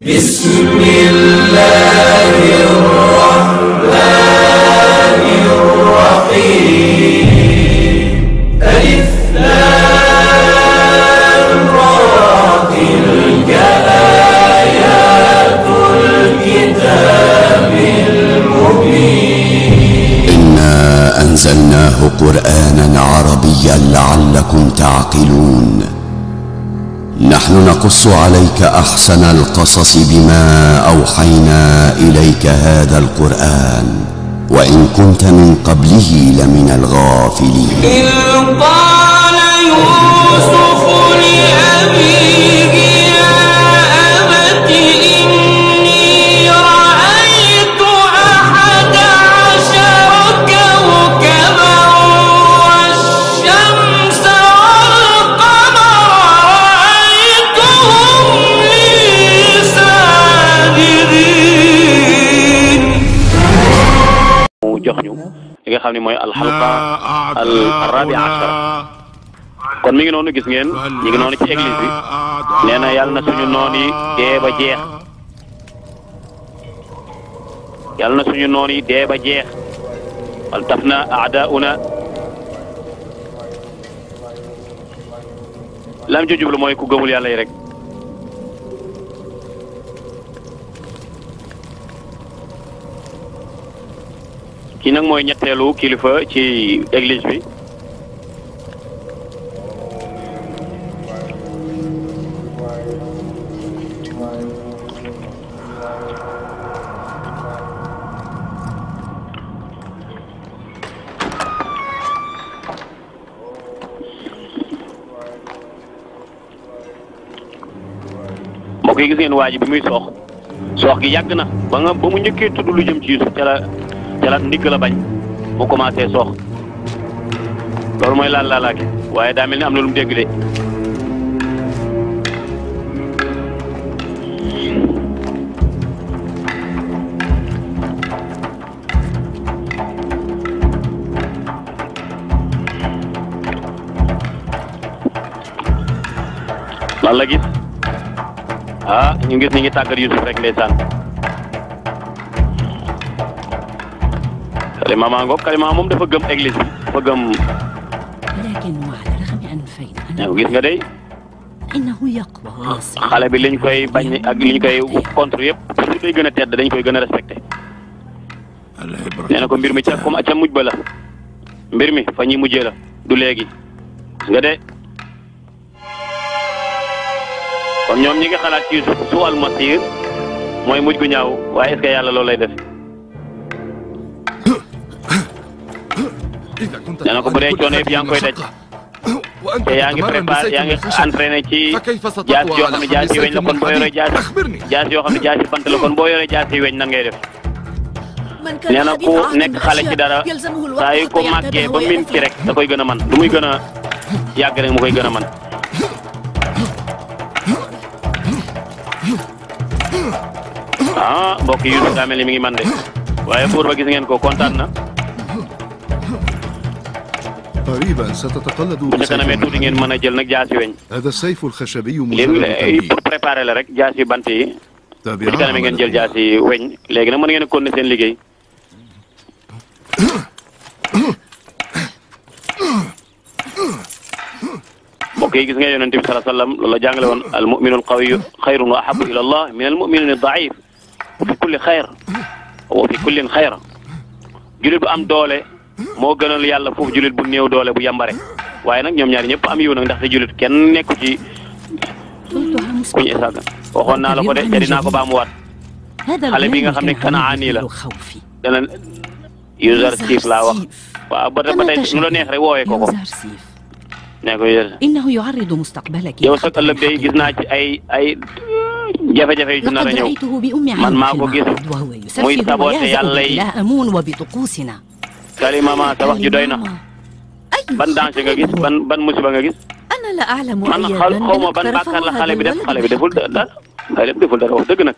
بسم الله الرحمن الرحيم ألف لام را تلك آيات الكتاب المبين إنا أنزلناه قرآنا عربيا لعلكم تعقلون نحن نقص عليك أحسن القصص بما أوحينا إليك هذا القرآن وإن كنت من قبله لمن الغافلين إذ قال يوسف لأبيه يا أبت إني رأيت 11 كوكبا والشمس والقمر رأيتهم لي ساجدين jox ñu li nga xam ne mooy alxalqa al rabi ashara kon mi ngi noonu gis ngeen ñi ngi noonu ci église bi nee na yàlla na suñu noon yi dee ba jeex yàlla na suñu noon yi dee ba jeex wal taf na aadauna lam ci jublu mooy ku gëmul yàlla yi rek kii nag mooy ñetteelu kilifa ci église bi mbokk yi gis ngeen waa ji bi muy soox gi yàgg na ba mu njëkkee tudd lu jëm ci Yuusuf ca la ndigg la bañ mu commencé soox loolu mooy laalaake waaye daa mel ni am na lu mu dégg de lan la gis ñu gis ni ngi tàggat Yuusuf rek ndeysaan kalima maa ngoog kalima moom dafa gëm église bi dafa gëm gis nga day xale bi liñ koy bañ ak liñ koy contre yëpp su day gën a tedd dañ koy gën a respecté nee na ko mbir mi ca mujj ba la mbir mi fa ñuy mujjee la du léegi gis nga de kon ñoom ñi nga xalaat ci Yuusuf su al masir mooy mujj gu ñaaw waaye est-ce que yàlla loolu lay def nee na ko bu dee coono yëpp yaa ngi koy daj te yaa ngi préparé yaa ngi entraîné ci jaas yoo xam ne jaas yi weñ la kon boo yoree jaas yoo xam ne jaas yi bant la kon boo yoree jaas yi weñ nan ngay def nee na ku nekk xale ci dara saa yu ko màggee ba min ci rek da koy gën a man lu muy gën a yàgg rek mu koy gën a man mbokk yi Yuusuf daa mel ni mi ngi man de waaye buur ba gis ngeen ko kontaan na قريبا ستتقلد bu ñu kanamee tuuti ngeen mën a jël nag jaasi weñ هذا السيف الخشبي léegi pour préparer la rek jaasi bant yi bu ñu kanamee ngeen jël jaasi weñ léegi nag mën ngeen a continuer seen liggéey mbokk yi gis nga yonent bi sallallahu alayhi wa sallam loolu la jàngale woon al mu'minu al qawiyyu xayrun wa ahabbu ila Allah min al mu'min al da'if wa fi kulli xayr wa fi kullin xayr jullit bu am doole moo gënal yàlla foofu jullit bu néew doole bu yambare waaye nag ñoom ñaari ñëpp am yiw nag ndaxte jullit kenn nekku ci kuñu esaaga waxoon naa la ko de te dinaa ko baamuwaat xale bi nga xam ne kanaani la dana user siif laa wax waaw ba tey nu la neex rek woowee ko nee ko yow sax ëllëg day gis naa ci ay jafe-jafe yu ci nar a ñëw man maa ko gis muy saboote yàlla yi kalima ma sa wax ji doy na ban danger nga gis ban musiba nga gis man xaw ma ban bàkkaar la xale bi deful dara xale bi deful dara wax dëgg nag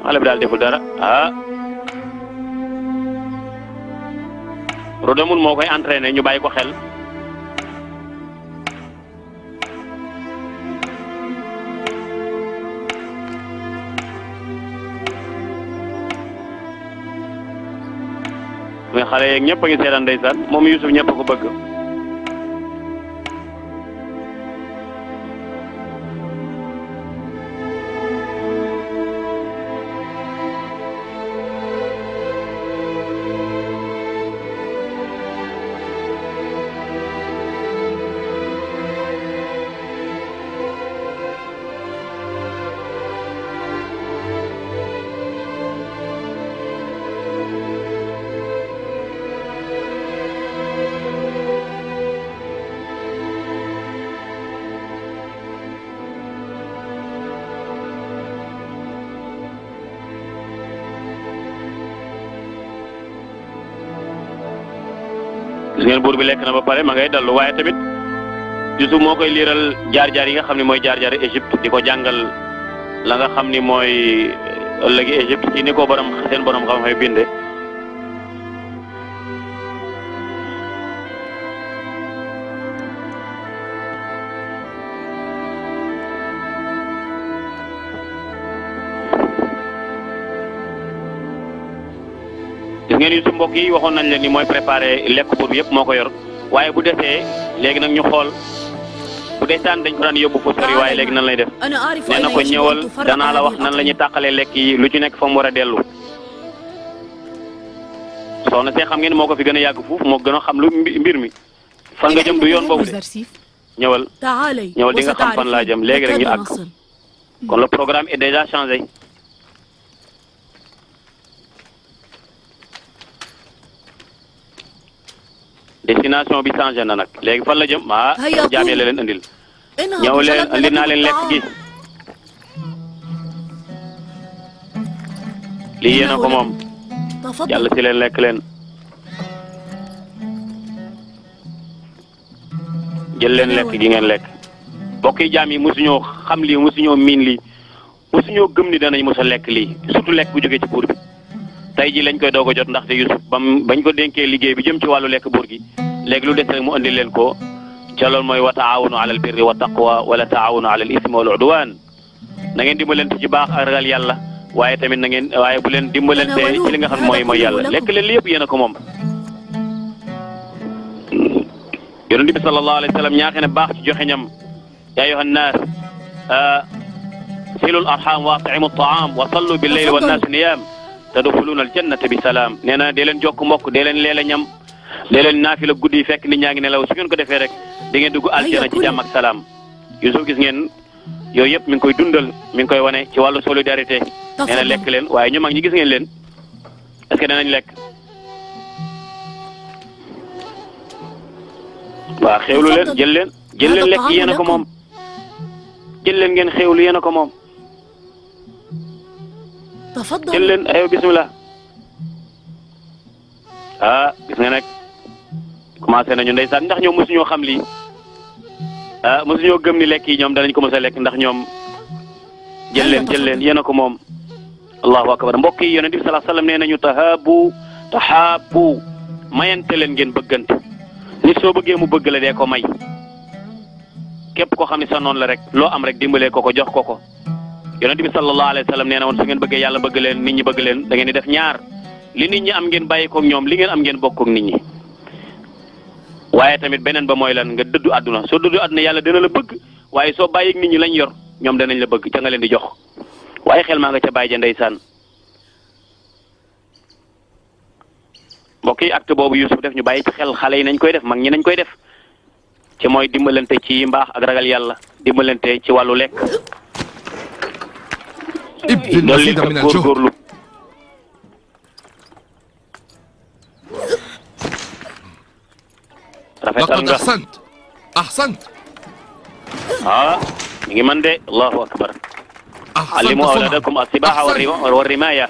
xale bi daal deful dara Rodamul moo koy entraîné ñu bàyyi ko xel xale yeeg ñëpp a ngi seetaan ndeysaan moom Youssouf ñëpp a ko bëgg. gis ngeen buur bi lekk na ba pare ma ngay dallu waaye tamit Youssouf moo koy liiral jaar-jaar yi nga xam ne mooy jaar-jaar Égypte di ko jàngal la nga xam ni mooy ëllëgi Égypte ci ni ko seen borom xam-xam binde ngeen Youssouf mbokk yi waxoon nañ leen ni mooy préparé lekk buur bi yëpp moo ko yor waaye bu desee léegi nag ñu xool bu desaan dañ ko daan yóbbu fu sori waaye léegi nan lay def nee na ko ñëwal danaa la wax nan la ñuy tàqalee lekk yi lu ci nekk fa mu war a dellu soxna see xam ngeen moo ko fi gën a yàgg fuuf moo gën a xam lu mbir mi fan nga jëm du yoon boobu de ñëwal di nga xam fan laa jëm léegi rek ñu àgg kon le programme est déjà changé. destination bi changé na nag léegi fan la jëm jaamee la leen andil ñëw leen andil naa leen lekk gi lii yéen a ko moom yàlla si leen lekk leen jël leen lekk gi ngeen lekk mbokk yi jaam yi mosuñoo xam lii mosuñoo miin lii mosuñoo gëm ni danañ mos a lekk lii surtout lekk bu jógee ci buur bi tey ji lañ koy doog a jot ndaxte Youssouf bañ ko dénkee liggéey bi jëm ci wàllu lekk buur gi léegi lu des rek mu andi leen ko ca loolu mooy wa taawunu alal birri wa taqwa wala taawunu alal ismi wal udwan na ngeen dimbalante ci baax ak ragal yàlla waaye tamit na ngeen waaye bu leen dimbalante ci li nga xam mooy yàlla lekk leen li yëpp yéen a ko moom. yonent bi sallallahu alayhi wa sallam ñaaxe ne baax ci joxe ñam yaa ayyuhan naas silul arham wa at'imu taam wa sallu bil layli wan naas niyaam tadxuluuna aljannata bi salaam nee na dee leen jokk mbokk dee leen leela ñam dee leen naafila guddi yi fekk nit ñaa ngi nelaw su ngeen ko defee rek di ngeen dugg aljana ci jàmm ak salaam. Youssouf gis ngeen yooyu yëpp mi ngi koy dundal mi ngi koy wane ci wàllu solidarité nee na lekk leen waaye ñu mag ñi gis ngeen leen est-ce que danañ lekk waaw xéewlu leen jël leen lekk yéen a ko moom jël leen ngeen xéewlu yéen a ko moom jël leen ayo bismillah gis nga nag commencé nañu ndeysaan ndax ñoom mosuñoo xam lii mosuñoo gëm ni lekk yi ñoom danañ ko mos a lekk ndax ñoom jël leen yéen a ko moom allahu akbar mbokk yi yonent bi sallallahu alayhi wasallam nee nañu tahaabu mayante leen ngeen bëggante nit soo bëggee mu bëgg la dee ko may képp koo xam ne sa noonu la rek loo am rek dimbalee ko jox ko yonent bi sallallahu alayhi wasallam nee na woon su ngeen bëggee yàlla bëgg leen nit ñi bëgg leen da ngeen di def ñaar li nit ñi am ngeen bàyyi koog ñoom li ngeen am ngeen bokk ak nit ñi waaye tamit beneen ba mooy lan nga dëddu àdduna soo dëddu àdduna yàlla dina la bëgg waaye soo bàyyi ak nit ñi lañ yor ñoom danañ la bëgg ca nga leen di jox waaye xel maa nga ca bàyyi ja ndeysaan mbokk yi acte boobu Youssouf def ñu bàyyi ci xel xale yi nañ koy def mag ñi nañ koy def ci mooy dimbalante ci mbaax ak ragal yàlla dimbalante ci wàllu lekk loolu li ko góorgóorlu rafetal nga ahsant mi ngi man de allahu akbar allimu awladakum as-sibaha wa rimaya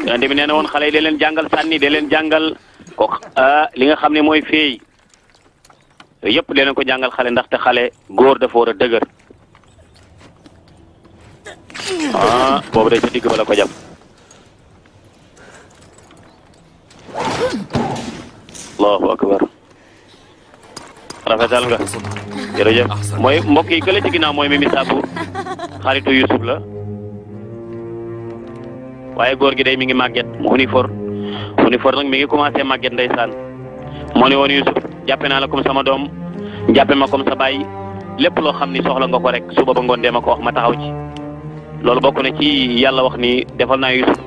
yonent bi nee na woon xale yi da leen jàngal sànni da leen jàngal ko li nga xam ne mooy feey yooyu yëpp da leen ko jàngal xale ndaxte xale góor dafa war a dëgër boobu day sa digg ba la ko jàpp allahu akbar rafetal nga jërëjëf mooy mbokk yi kële ci ginnaaw mooy Mimi Sabour xaritu Youssouf la waaye góor gi day mi ngi màgget mu uniforme mu ni for nag mi ngi commencé màgget ndeysaan moo ne woon Yusuf jàppe naa la comme sama doom jàppe ma comme sa baay lépp loo xam ni soxla nga ko rek suba ba ngoon dee ma ko wax ma taxaw ci loolu bokk na ci yàlla wax ni defal naa Yusuf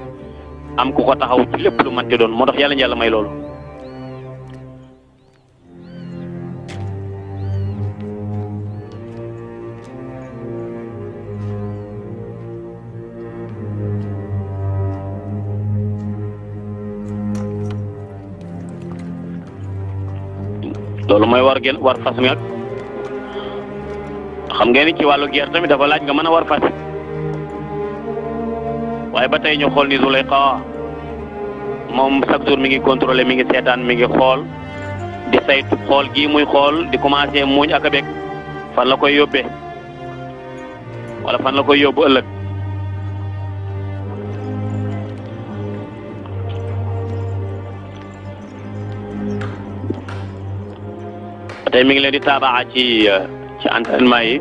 am ku ko taxaw ci lépp lu manti doon moo tax yàlla may loolu. loolu mooy war fas mi ak xam ngeen ni ci wàllu guerre tamit dafa laaj nga mën a war fas waaye ba tey ñu xool ni Zulayxa moom chaque jour mi ngi contrôlé mi ngi seetaan mi ngi xool di saytu xool gii muy xool di commencé muuñ ak a bég fan la koy yóbbee wala fan la koy yóbbu ëllëg. tey mi ngi leen di taabaa ci entraînement yi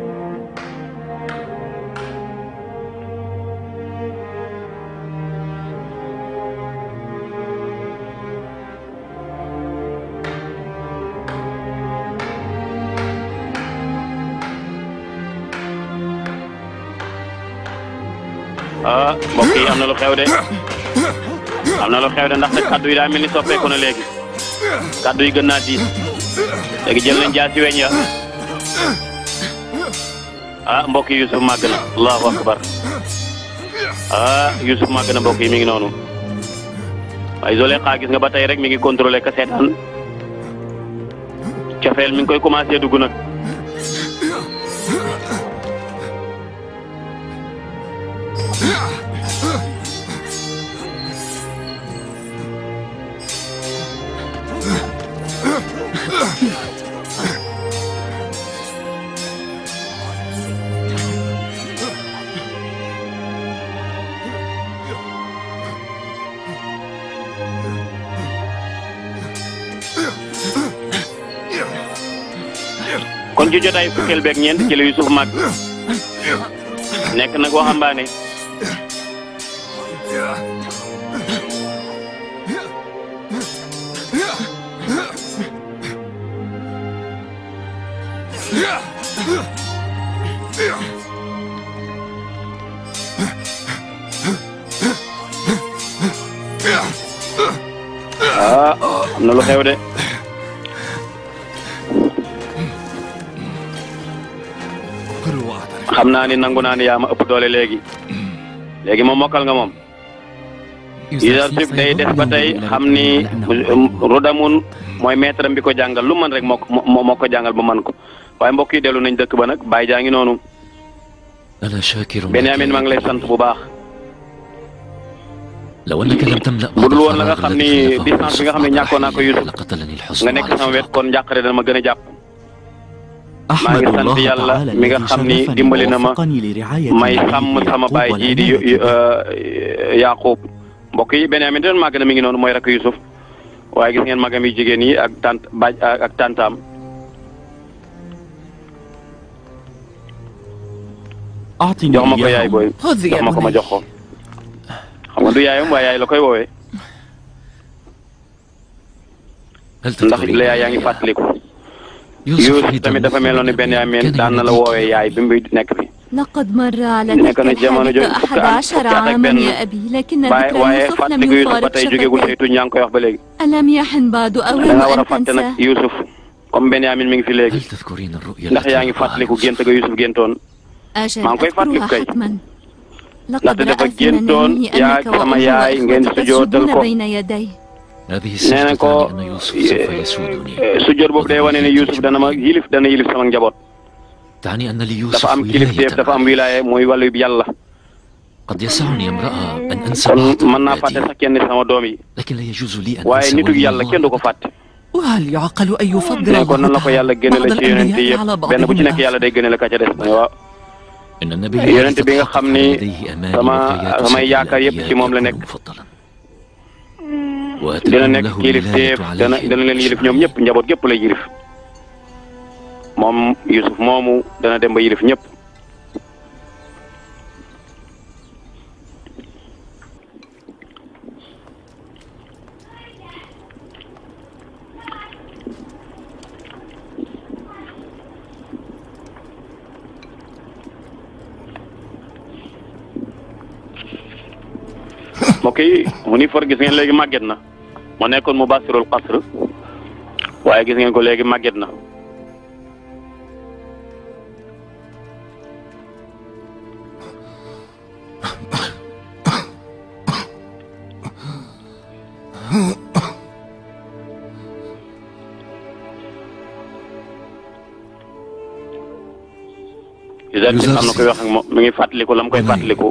mbokk yi am na lu xew de ndax nag kaddu yi daa mel ni soppeeku na léegi kaddu yi gën naa diis léegi jël nañ jaasi weñ ya mbokk yi Yusuf màgg na allahu akbar Yusuf màgg na mbokk yi mi ngi noonu waaye Zulayxa gis nga ba tey rek mi ngi contrôlé ka seetaan cofeel mi ngi koy commencé dugg nag kon ci jotaay fukkeel beeg ñeent ci la Yusuf mag nekk nag waxambaane am na lu xew de xam naa ni nangu naa ni yaa ma ëpp doole léegi moom mokkal nga moom Yusuf day des ba tey xam ni Rudamun mooy maître bi ko jàngal lu man rek moo ko jàngal ba man ko waaye mbokk yi dellu nañ dëkk ba nag Baye jaa ngi noonu Benyamin maa ngi lay sant bu baax bu dul woon la nga xam ni distance bi nga xam ne ñàkkoon naa ko Yusuf nga nekk sama wet kon njàqare dana ma gën a jàpp maa ngi sant yàlla mi nga xam ni dimbali na ma may sàmm sama baay ji di Yaaqub mbokk yi Benyamin doon màgg na mi ngi noonu mooy rakk Yusuf waaye gis ngeen magam yi jigéen yi ak tantaam jox ma ko yaay booy jox ma ko ma jox ko xam nga du yaayam waaye yaay la koy woowee ndax la yaay yaa ngi fàttaliku Yusuf tamit dafa mel ni Benyamin daan na la woowee yaay bi mu nekk fi nekk na jamono jooju fukki at ak benn waaye fàttaliku Yusuf ba tey jógeegul say tuñ yaa ngi koy wax ba léegi da nga war a fàtte nag Yusuf comme Benyamin mi ngi fi léegi ndax yaa ngi fàttaliku gént ga Yusuf géntoon maa ngi koy fàttaliku kay ndaxte dafa géntoon yaa sama yaay ngeen sujootal ko nee na ko sujoot boobu day wane ne Yusuf dana yilif sama njaboot dafa am kilifteef dafa am wilaya mooy wàllu yàlla kon mën naa fàtte sax kenn sama doom yi waaye nitu yàlla kenn du ko fàtte. ne ko nan la ko yàlla gënale ci yonent yi yëpp benn bu ci nekk yàlla day gënale ka ca des waaw. yonent bi nga xam ni samay yaakaar yëpp ci moom la nekk dina nekk kilifteef dana leen yilif ñoom ñëpp njaboot gépp lay yilif moom Yusuf moomu dana dem ba yilif ñëpp. mbokk yi Hunayfa gis ngeen léegi màgget na moo nekkoon Mubassirul Qasr waaye gis ngeen ko léegi màgget na am na koy wax ak moom mi ngi fàttaliku la mu koy fàttaliku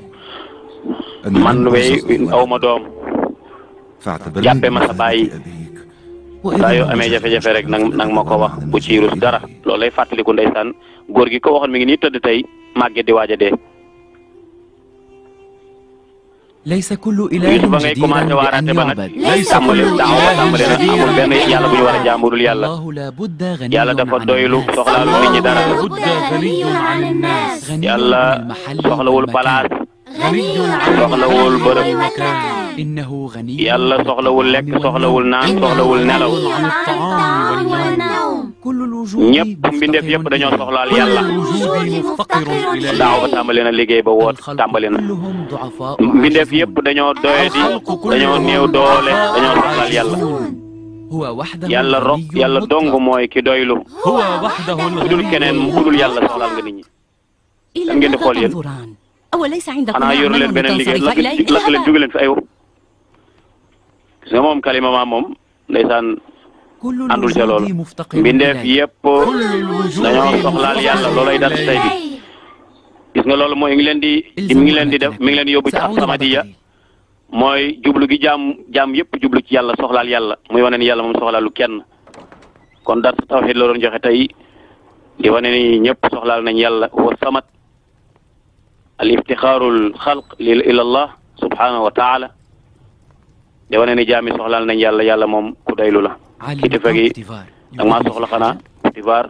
man wey aw ma doom jàppe ma sa bàyyi saa yoo amee jafe-jafe rek nang ma ko wax bu ci rus dara loolu lay fàttaliku ndeysaan góor gi ko waxoon mi ngi nii tëdd tey màgget di waaj a dee ليس كل إله جديرا بأن يعبد tàmbali na amul benn yàlla bu ñu war a jaamurul yàlla الله لابد غني yàlla dafa عن doylu الناس soxlaalu nit ñi dara غني عن الناس غني yàlla عن المحل soxlawul palaas غني عن soxlawul bërëb المكان إنه غني yàlla soxlawul lekk soxlawul naan soxlawul nelaw عن الطعام والنوم كل الوجود ñëpp mbindeef yëpp dañoo soxlaal yàlla الوجود مفتقر إلى daaw ba الله tàmbali na liggéey ba woot الخلق tàmbali na كلهم ضعفاء mbindeef yëpp dañoo doyadi dañoo néew doole dañoo soxlaal yàlla هو وحده yàlla rok الغني yàlla dong المطلق. mooy ki doylu هو وحده ku dul keneen ku dul yàlla soxlaal nga nit ñi إلى ngeen di ماذا xool yéen تنظران؟ أوليس عندكم xanaa yoru leen أعمال beneen liggéey تنصرف إليه؟ lakk leen jóge leen fi aywa gis nga moom kalima ma moom ndeysaan كل àndul ca loolu الوجود مفتقر mbindeef إليه. yëpp dañoo soxlaal yàlla loolay dal ci tey bi gis nga loolu mooy ngi leen di mi ngi leen di def mi ngi leen di yóbbu ci as-samadiya mooy jublu gi jaam yëpp jublu ci yàlla soxlaal yàlla muy wane ni yàlla moom soxlaalu kenn kon dar sa tawhid la doon joxe tey di wane ni ñëpp soxlaal nañ yàlla wa samat al iftixaarul xalq ila allah subhanahu wa taala di wane ni jaami soxlaal nañ yàlla yàlla moom ku daylu la علم kilifa gi اعتبار. ak maa soxla xanaa Potifar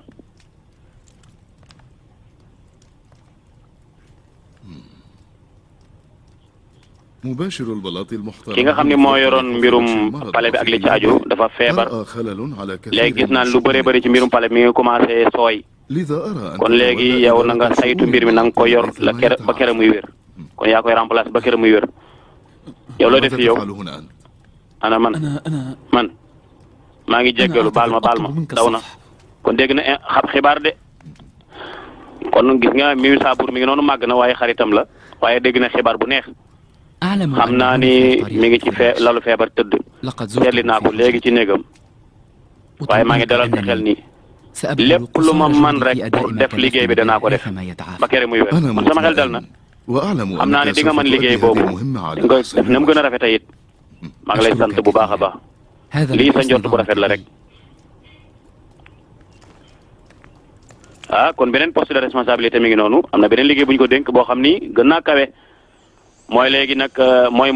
مباشر البلاط المحترم ki nga xam ne moo yoroon mbirum pale bi ak li ci aju dafa feebar رأى خلل على كثير léegi gis naan lu من bëree bëri ci mbirum pale bi mi ngi commencé sooy لذا أرى أن kon léegi تتولى yow na nga إدارة saytu الشؤون mbir mi na nga ko yor la kere ba kere muy wér kon yaa koy remplacer ba kere muy wér yow loo def fi yow ماذا تفعل هنا أنت؟ ana man man maa ngi jéggalu baal ma daw na kon dégg na xam xibaar de kon gis nga Mimi Sabour mi ngi noonu màgg na waaye xaritam la waaye dégg na xibaar bu neex أعلم xam naa أنه ni في طريق mi ngi ci الفراش. lalu feebar tëdd لقد زرته seetli naa ko في léegi ci néegam waaye maa ngi dalal sa xel nii سأبذل lépp lu ma قصارى man جهدي rek في أداء pour ما def liggéey bi كلفني danaa ko به def كما يتعافى. ba kere muy wér أنا man sama xel dal na مطمئن وأعلم xam naa ne أنك di nga سوف mën liggéey تؤدي boobu هذه المهمة على di nga koy أحسن def na mu وجه. gën a rafetee it maa ngi lay sant bu baax a baax هذا lii sa من njort bu حسن rafet la rek ظنك. ah kon beneen poste de responsabilité mi ngi noonu am na beneen liggéey bu ñu ko dénk boo xam ni gën naa kawe mooy léegi nag mooy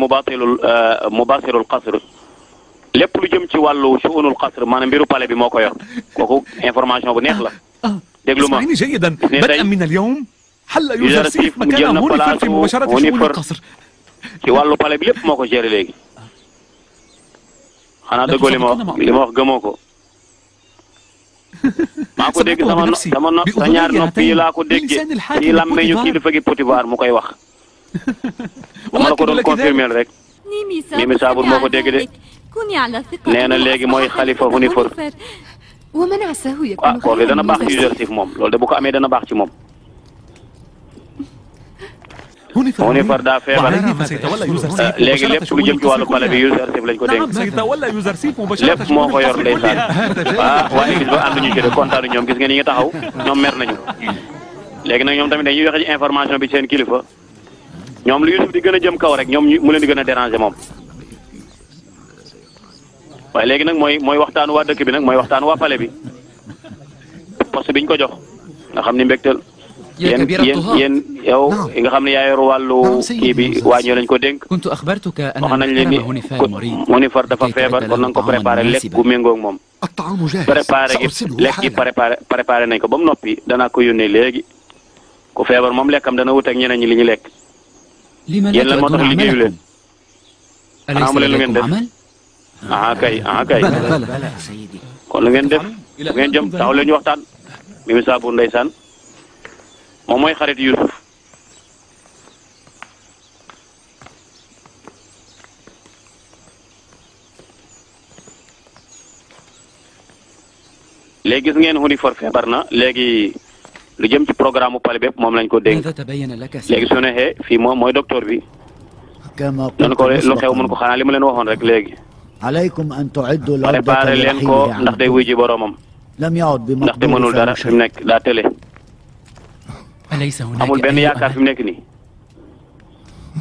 mubassirul qasr lépp lu jëm ci wàllu shu'unul qasr maanaam mbiru palais bi moo ko yor kooku information bu neex la déglu ma اسمعيني جيدا اثنين بدءا دقايق. من اليوم حل يوزر يوزر سيف سيف مكان مجلنا هونيفر في بلاصه مباشرة شؤون هونيفر. القصر ci wàllu palais bi lépp moo ko géré léegi xanaa لا dëggoo li ma wax تصدقن li ma wax gëmoo ko maa ko dégg سمعتها sama بنفسي sama nopp sa ñaar nopp yi laa ko déggee بلسان الحاكم ci làmmeñu بوتيفار. kilifa gi Potifar mu koy wax dama la ko وأكد doon لك confirmer ذلك rek ميمي Sabour moo ko dégg de كوني على ثقة nee na léegi mooy xalifa Hunayfar ومن عساه ah يكون kooku de dana baax ci خيرا user sif moom loolu de bu ko amee dana baax ci moom Hunayfar daa feebar وعليه فسيتولى يوزر سيف léegi lépp lu jëm ci wàllu palais bi user sif lañ ko dénk نعم سيتولى يوزر سيف مباشرة lépp moo ko yor ndeysaan ah waa église ba ànduñu ci de kontaanu ñoom gis ngeen ñi nga taxaw ñoom mer nañu léegi nag ñoom tamit dañuy joxe ci information bi seen kilifa ñoom lu Yusuf di gën a jëm kaw rek ñoom mu leen di gën a déranger moom waaye léegi nag mooy waxtaanu waa dëkk bi nag mooy waxtaanu waa palais bi poste biñ ko jox nga xam ni mbégteel yéen yow nga xam ne yaa yor wàllu kii bi waa ñoo lañ ko dénk كنت أخبرتك أن wax nañ leen ni المحترم هونيفار مريض Hunayfar dafa feebar kon na nga ko préparé lekk gu méngoog moom الطعام جاهز préparé gi سأرسله lekk gi حالا préparé nañ ko ba mu noppi danaa ko yónnee léegi ku feebar moom lekkam dana wut ak ñeneen ñi li ñu lekk لما yéen لا lan moo tax تؤدون liggéeyu leen عملكم أليس عمل اللي لديكم من عمل؟ kay بلى kon lu ngeen def lu ngeen jëm taxaw leen ñu waxtaan Mimi Sabour ndeysaan moom mooy xarit Youssouf léegi gis ngeen Hunifar feebar na léegi lu jëm ci programme mu pale bépp moom lañ ko dénk ماذا تبين لك léegi su neexee fii moom mooy docteur bi كما noonu ko قلت lu xew mun ko مسبقا xanaa li ma leen waxoon rek léegi عليكم أن تعدوا العدة préparé leen ko لرحيله ndax day wuy ji boroomam لم يعد ndaxte mënul بمقدور dara فعل fi mu شيء nekk daa tële أليس هناك amul benn أي yaakaar fi mu nekk nii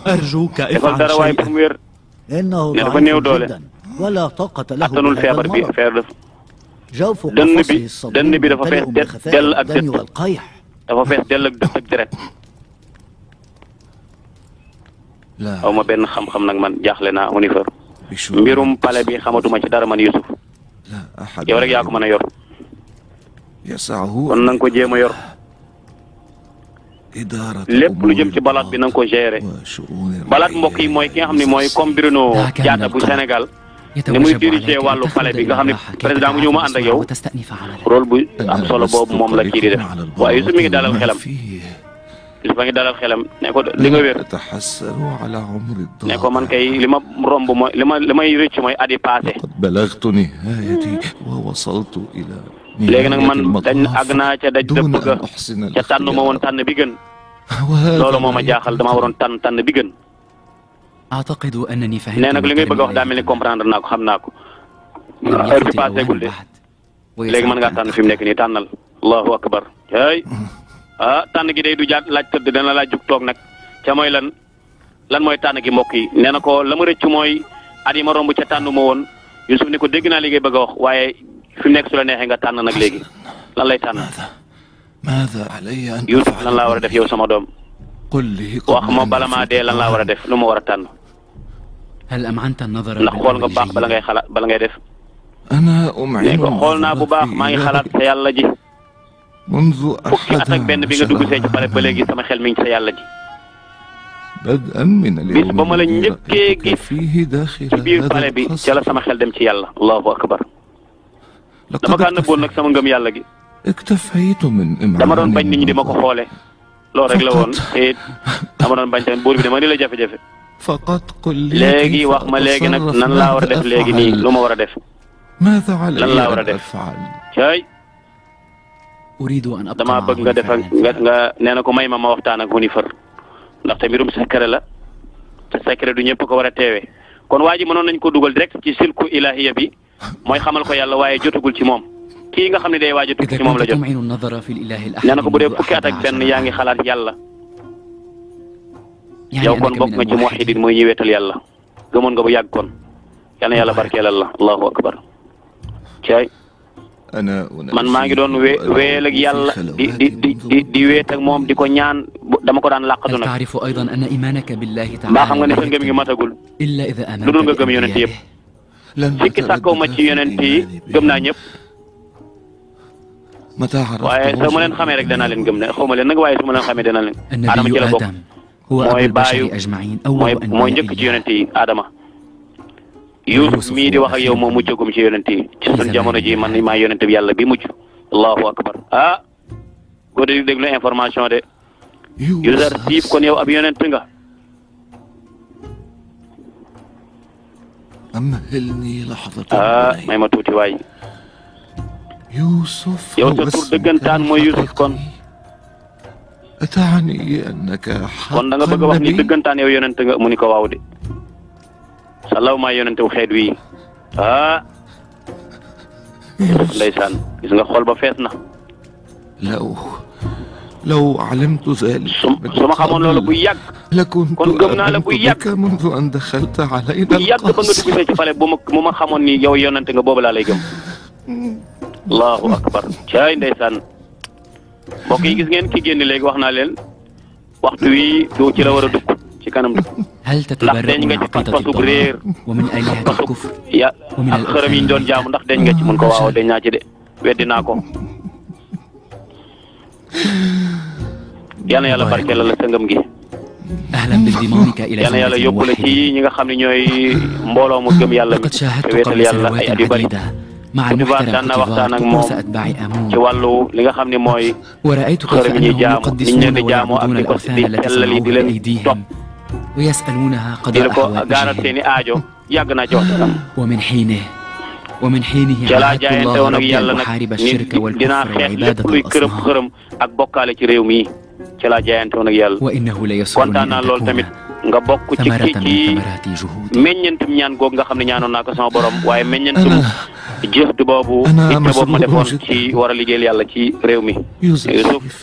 أرجوك defal افعل dara waaye pour شيئا mu wér إنه ne dafa ضعيف néew doole جدا ولا طاقة له attanul بهذا feebar bi المرض feer def جوف dënn قفصه bi الصديد dënn bi dafa fees ممتلئ dell بخسائر ak الدم dëtt والقيح dafa fees dell ak dëtt ak deret لا aw ma benn xam-xam nag man jaaxle naa Hunifar بشؤون mbirum pale bi xamatuma ci dara man Yusuf لا أحد yow rek yaa ko mën a yor يسعه kon na nga ko jéem a yor إدارة lépp lu jëm ci balaat bi na nga ko gérer وشؤون balaat mbokk yi mooy ki nga xam ne mooy comme Bruno Diatta bu Sénégal ni muy diriger wàllu pale bi nga xam ne président bu ñëw ma ànd ak yow وتستأنف عملك rôle bu am solo boobu moom la kii di def waaye Yusuf mi ngi dalal xelam Yusuf a ngi dalal xelam ne ko li nga wér أتحسر على عمر ne ko man الضائع kay li ma romb mooy li may rëcc mooy at yi passé قد بلغت نهايتي ووصلت إلى léegi nag نهاية man dañ àgg المطاف naa ca daj دون dëpp ga أن أحسن ca tànn ma woon الاختيار tànn bi gën وهذا loolu moo ma لا jaaxal damaa waroon tànn bi gën أعتقد أنني فهمت nee nag li ngay bëgg a wax daa mel ni comprendre naa ko xam naa ko heure bi passé gul de léegi mën ngaa tànn fi mu nekk nii tànnal allahu akbar ay tànn gi day du jaat laaj tëdd dana laaj jug toog nag ca mooy lan mooy tànn gi mbokk yi nee na ko la ma rëcc mooy at yi ma romb ca tànn ma woon Yusuf ni ko dégg naa li ngay bëgg a wax waaye fi mu nekk su la neexee nga tànn nag léegi lan lay tànn ماذا علي أن Yusuf lan laa war a أفعل def yow sama doom قل لي wax ma bala maa dee lan laa war a def lu ma war a tànn هل أمعنت النظر ndax xool nga بالأمر baax bala الجيد؟ ngay xalaat bala ngay def أنا nee أمعن ko xool naa bu baax maa ngi xalaat sa yàlla ji منذ fukki at ak benn bi nga dugg see ci pare ba léegi sama xel mi ngi sa yàlla ji بدءا من bis اليوم ba ma la الذي njëkkee رأيتك gis فيه داخل ci biir هذا pale bi ca la القصر sama xel dem ci yàlla allahu akbar dama لقد kaa nëbboon nag sama ngëm yàlla gi اكتفيت من dama doon إمعان bañ nit ñi di ma ko النظر. xoole loolu rek la woon te it dama doon bañ tamit buur bi dama ni la jafe-jafe فقط قل لي léegi كيف wax ma léegi nag أتصرف nan laa war a def ماذا léegi nii lu أفعل ma war a def ماذا علي lan laa war a أن def أفعل cay أريد أن أبقى damaa معه bëgg nga def ak لفعل nga nee na ko may ma waxtaan ak Hunifar ndaxte mbirum secret la te secret du ñëpp ko war a teewee kon waa ji mënoon nañ ko dugal direct ci silku ilahiya bi mooy xamal ko yàlla waaye jotagul ci moom kii nga xam ne day waaj a tukki إذا ci moom la كنت jot تمعن النظر في الإله الأحد nee na ko bu dee منذ fukki at ak 11 benn yaa ngi xalaat yàlla يعني yow kon أنك bokk من nga ci muwahidin الموحدين mooy ñi weetal yàlla gëmoon nga bu yàgg kon yal na yàlla barkeelal la allahu akbar cay أنا man maa ngi doon wéel ak yàlla di weet ak moom di ko ñaan dama ko daan làqatu هل nag تعرف أيضا أن إيمانك بالله mbaa xam nga ne تعالى sa ngëm gi matagul إلا إذا lu dul آمنت nga gëm yonent yëpp بأنبيائه لن sikki sàkkaw ma ci yonent yi gëm naa ñëpp متى عرفت waaye soo ma leen xamee rek danaa leen gëm ne xaw ma leen nag waaye su ma leen xamee danaa leen Adama ci النبي la bokk آدم هو أبو mooy baayu البشر أجمعين mooy أول mooy أنبياء njëkk ci الله yonent yi Adama Yuusuf mii di wax ak yow moo muccagum ci yonent yi ci sun jamono ji man maa yonent bi yàlla bi mujj allahu akbar góor di déglu information de user siif kon yow ab yonent nga أمهلني لحظة may ma tuuti waay يوسف yow sa tur dëggantaan mooy Yuusuf kon أتعني أنك kon da nga bëgg a wax ni dëggantaan yow yonent nga mu ni ko waaw de salaw maa yonent wu xeet wii ndeysaan gis nga xol ba fees na لو علمت ذلك su ma xamoon loolu bu yàgg لكنت kon gëm naa la bu آمنت yàgg بك منذ أن دخلت علينا bu yàgg ba nga القصر dugg see ci pale bu ma xamoon ni yow yonent nga boobu laa lay gëm allahu akbar caay ndeysaan mbokk yi gis ngeen ki génn léegi wax naa leen waxtu wi du ci la war a dugg ci kanam هل ndax تتبرأ deñ من nga ci عقيدة pas-pasug réer الضلال ومن آلهة pasug الكفر ya ومن ak xërëm yi ñu doon jaamu ndax deñ nga ci mun ko waaw deñ naa ci de weddi naa ko yal na yàlla barkeelal la sa ngëm gi أهلا بانضمامك إلى yal na yàlla زمرة yóbbu la ci الموحدين ñi nga xam ne ñooy mbooloo mu gëm yàlla mi لقد te شاهدت wéetal قبل yàlla ay سنوات at yu bari عديدة مع Côte d'Ivoire المحترم daan na waxtaan ak كوتيفار moom طقوس أتباع ci آمون wàllu li nga xam ne mooy ورأيت كيف xërëm yi ñuy أنهم jaamu niñ leen يقدسون di jaamoo ak ويعبدون di ko الأوثان di التي sellal yi di صنعوها leen بأيديهم topp ويسألونها di قضاء la ko gaaral حوائجهم seeni aajo yàgg naa ci waxtaan ومن حينه ومن حينه ca laa عاهدت jaayante الله woon ak ربي yàlla أن nag أحارب ni الشرك dinaa والكفر xeex lépp وعبادة luy kërëb الأصنام xërëm ak bokkaale ci réew mi ca laa jaayante woon ak yàlla وإنه ليسرني kontaan naa أن lool تكون tamit nga bokk ci ثمرة ci من ثمرات جهودي meññentum ñaan googu nga xam ne ñaanoon naa ko sama borom waaye meññentum jëftu boobu itte boobu ma defoon ci war a liggéeyal yàlla ci réew mi Youssouf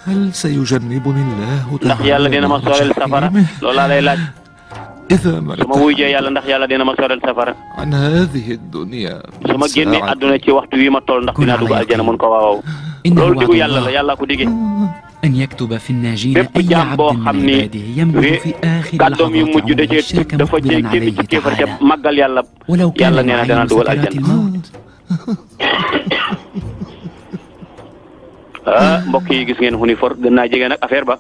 هل سيجنبني الله ndax yàlla dina ma soreel safara loolu laa lay laaj إذا ما su ma wujjee yàlla ndax yàlla dina ma soreel safara عن هذه الدنيا su ma génnee àdduna ci waxtu wi ma toll ndax dinaa dugg aljana mun ko waaw loolu digu yàlla la yàlla ko digee أن يكتب في الناجين bépp أي jaam boo عبد xam من ni عباده يملك في آخر kàddoom yu لحظات mujj da عمره cee الشرك dafa cee مقبلا génn عليه ci kéefar ca تعالى màggal yàlla ولو كان yàlla nee na danaa العين dugal سكرات aljana الموت mbokk yi gis ngeen Hunifor gën naa jege nag affaire ba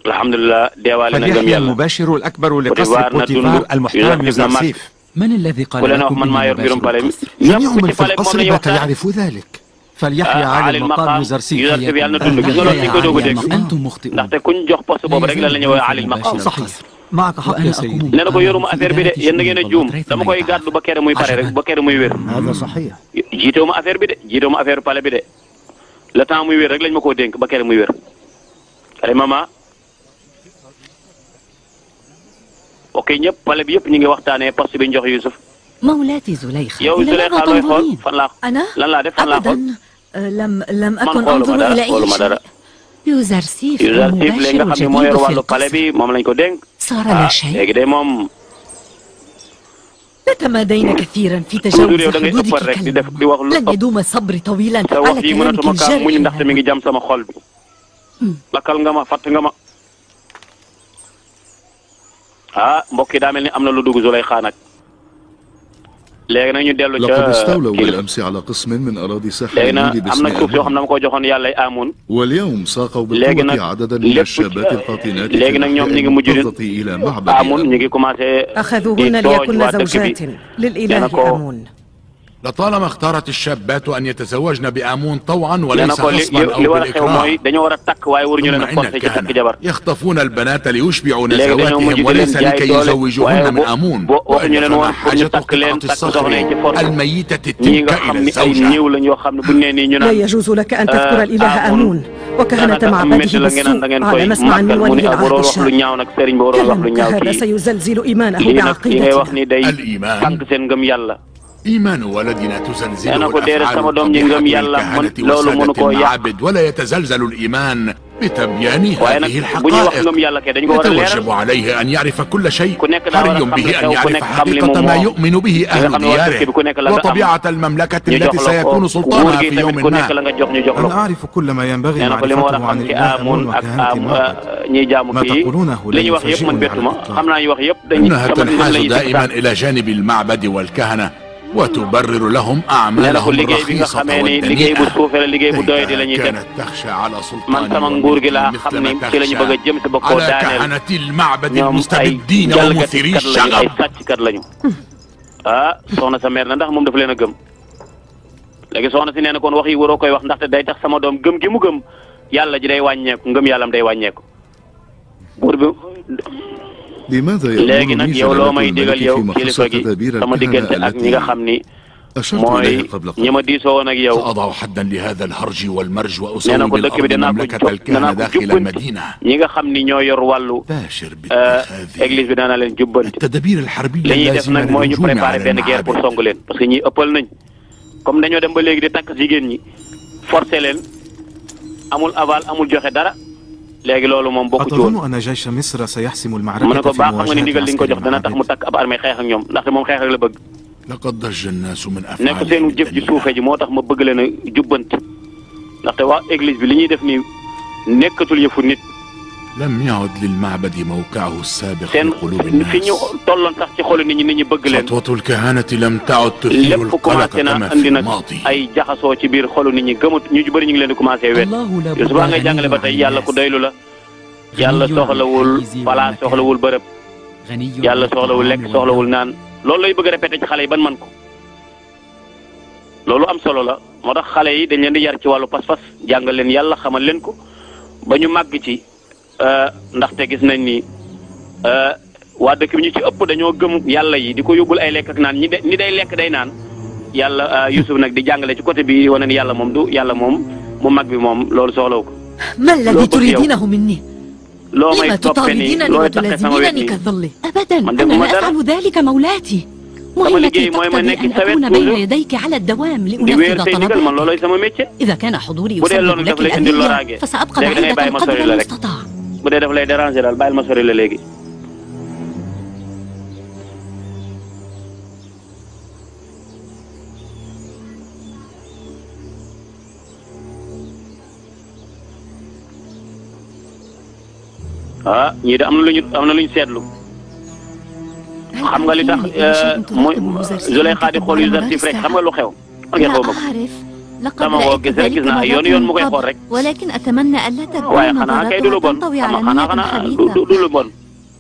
alhamdulilah deewaale na gëm فليحيى yàlla المباشر الأكبر لقصر بوتيفار بوتيفار ندندو المحترم يوسف نمك يوزرسيف من الذي قال ku leen wax لكم man maa yor إني mbirum مباشر pale القصر؟ جميع ñëpp من ci في pale moom القصر la ñuy بات waxtaan يعرف ذلك فليحيى عالي المقام يوزرسيف Youssouf yàlla na dund gis nga loolu ñu ko doog a dégg أنتم مخطئون ndaxte kuñ jox poste boobu rek lan la ñuy woowee alil maqam صحيح معك حق يا سيدي nee na ko yoruma affaire bi de yéen da ngeen a juum dama koy gàddu ba kere muy pare rek ba kere muy wér هذا صحيح jiitewuma affaire bi de jiitewuma affaire pale bi de le temps muy wér rek lañ ma koo dénk ba kere muy wér ay mama ok ñëpp pale bi yëpp ñu ngi waxtaanee poste bi ñu jox Youssouf مولاتي زليخة yow إلى Zuleyxa ماذا looy xool تنظرين؟ fan laa أنا؟ lan laa def fan laa xool أبدا لم man أكن xooluma أنظر dara إلى أي xooluma dara شيء يوزرسيف Youssouf léegi nga xam ne moo yor الجديد في wàllu pale القصر bi moom lañ ko dénk صار لا ah شيء léegi de moom تتمادين كثيرا في toujours تجاوز yow da ngay ëppal حدودك rek di def كلمة di wax lu لن ëpp يدوم صبري طويلا sa wax على yi كلامك mënatuma kaa muñ ndaxte mi الجارح ngi jam sama xol bi lakkal nga ma fatt nga ma ah mbokk yi daa mel ni am na lu dugg Zuleyxa nag léegi nag ñu dellu لقد ca استولوا kii بالأمس على قسم من أراضي ساحل léegi nag النيل am na باسم suuf yoo xam آمون ne dama ko joxoon yàlla ay amoon واليوم ساقوا léegi nag بالقوة عددا من lépp الشابات القاطنات في léegi nag ñoom ñu ngi mujj المحافظة إلى معبد amoon ñu آمون ngi commencé di أخذوهن tooj ليكن waa dëkk bi زوجات nee na للإله ko آمون لطالما اختارت الشابات أن يتزوجن بآمون طوعا nee وليس na ko غصبا li أو war a xew mooy بالإكراه dañoo war a takk waaye waruñu leen a ثم إن forcé ci takk الكهنة jabar يخطفون البنات ليشبعوا léegi dañoo mujj نزواتهم di leen وليس jaay لكي doole يزوجوهن waaye من آمون waxuñu leen وإلا woon فما pour ñu حاجة takk leen قطعة takk soxna yi ci الصغير force الميتة ñii تلك nga xam إلى ne ay الزوجة néew lañ yoo xam ne buñ nee nii ñu لا naan يجوز لك أن تذكر الإله آمون وكهنة daanaka معبده métti la ngeen naan da ngeen بالسوء koy على مسمع من màggal mu ولي ne waroo العهد wax lu الشام ñaaw nag sëriñ ba waroo wax lu كلامك ñaaw هذا kii سيزلزل إيمانه lii nag yi ngay wax بعقيدتنا ni day الإيمان tànk seen ngëm yàlla إيمان ولدنا nee na تزلزله ko déedéet sama الأفعال doom ji ngëm القبيحة yàlla للكهنة loolu mënu وسادة koo yàq المعابد ولا يتزلزل الإيمان بتبيان waaye nag هذه bu ñuy wax الحقائق ngëm yàlla kay dañ ko war a leeral يتوجب عليه أن يعرف كل شيء ku nekk daa war a حري xam به li أن xew ku يعرف nekk xam li حقيقة moom ما moo يؤمن به li nga أهل xam ne waa dëkk دياره bi ku nekk la nga am وطبيعة المملكة ñu التي jox la ko سيكون nguur سلطانها gi في tamit يوم ku nekk ما la nga jox ñu jox la أنا ko أعرف كل ما ينبغي nee na ko li ma war a معرفته xam عن ci الإله amoon آمون ak وكهنة المعبد ñiy jaamu ما kii تقولونه li لا ñuy wax yëpp man يفاجئني bettuma على xam naa ñu wax yëpp dañuy إنها sama تنحاز lay دائما إلى جانب المعبد والكهنة وتبرر لهم nee na ko أعمالهم liggéey bi nga الرخيصة xamee ni liggéey bu والدنيئة suufee la liggéey bu doy di la ñuy def كانت تخشى على man سلطان sama nguur gi laa xam ni ci la ñu bëgg a jëm si ba koo على daaneel كهنة المعبد ñoom ay المستبدين ومثيري jalgatikat lañu ay الشغب sàcckat lañu ah soxna sa mère na ndax moom dafa leen a gëm léegi soxna si nee na kon wax yi waroo koy wax ndaxte day tax sama doom gëm gi mu gëm yàlla ji day wàññeeku ngëm yàllam day wàññeeku buur bi لماذا léegi nag يأمرني yow loo may جلالة digal الملك yow في kilifa مخصة gi تدابير sama diggante الكهنة ak ñi nga التي xam ni أشرت mooy إليها قبل ñi ma diisoo woon ak yow سأضع حدا لهذا الهرج والمرج nee na وأسوي ko dëkk bi بالأرض danaa ko مملكة jox الكهنة danaa ko داخل jubbanti المدينة ñi nga xam ni ñoo yor wàllu باشر باتخاذ église bi dana leen jubbanti التدابير الحربية li ñuy def اللازمة nag mooy ñu للهجوم préparer على benn guerre pour المعابد song leen parce que ñi ëppal nañ comme dañoo dem ba léegi di takk jigéen ñi forcer leen amul aval amul joxe dara léegi loolu moom bokku ci woon أتظن أن جيش مصر سيحسم mu ne المعركة ko في baax xam nga ni مواجهة ndigal li nga ko عسكر jox dana tax mu المعابد takk ab armée xeex ak ñoom ndaxte moom xeex rek la bëgg لقد ضج الناس من nekk أفعالهم seenu jëf ji suufee ji moo tax ma bëgg leen a jubbanti ndaxte waa église bi li ñuy def nii nekkatul yëfu nit لم يعد للمعبد موقعه السابق في seen قلوب fi ñu الناس tolloon sax ci xolu nit ñi bëgg leen خطوة الكهنة لم تعد تثير lépp القلق commencé na كما في andi nag الماضي ay jaxasoo ci biir xolu nit ñi gëmut ñu bëri ñu ngi leen di commencé wet الله لا yow subaa ngay jàngale ba tey yàlla ku doylu la yàlla soxlawul place soxlawul bërëb yàlla soxlawul lekk soxlawul naan loolu lay bëgg a répété ci xale yi ban man ko loolu am solo la moo tax xale yi dañ leen di yar ci wàllu pas-pas jàngal leen yàlla xamal leen ko ba ñu màgg ci ndaxte gis nañ ni waa dëkk bi ñu ci ëpp dañoo gëm yàlla yi di ko yóbbul ay lekk ak naan ñi day lekk day naan yàlla Youssouf nag di jàngale ci côté bi wane ni yàlla moom du yàlla moom mu mag bi moom loolu soxlaw ko. ما الذي تريدينه مني؟ loo may لما toppee nii تطاردينني looy taxee sama wet وتلازمينني nii كالظل؟ أبدا من أنا دون لا مدار. أفعل ذلك مولاتي sama مهمتي liggéey mooy ma تقتضي nekk أن sa wet أكون بين toujours يديك على الدوام di wéer لأنفذ say ndigal man طلباتك loolooy sama métier. إذا كان حضوري bu dee يسبب loolu daf لك lay indil الأذية loraange فسأبقى léegi da ngay bàyyi بعيدة ma sori قدر la rek المستطاع bu dee daf lay déranger daal bàyyil ma sori la léegi. ah ñii de am na lu ñu seetlu xam nga li tax mooy Zuleyxa di xool Yuzarsif rek xam nga lu xew. لا أعرف لقد رأيت ذلك yoon mu koy xool rek. ولكن أتمنى ألا waaye تكون xanaa kay du lu bon تنطوي على xanaa نية خبيثة du lu bon.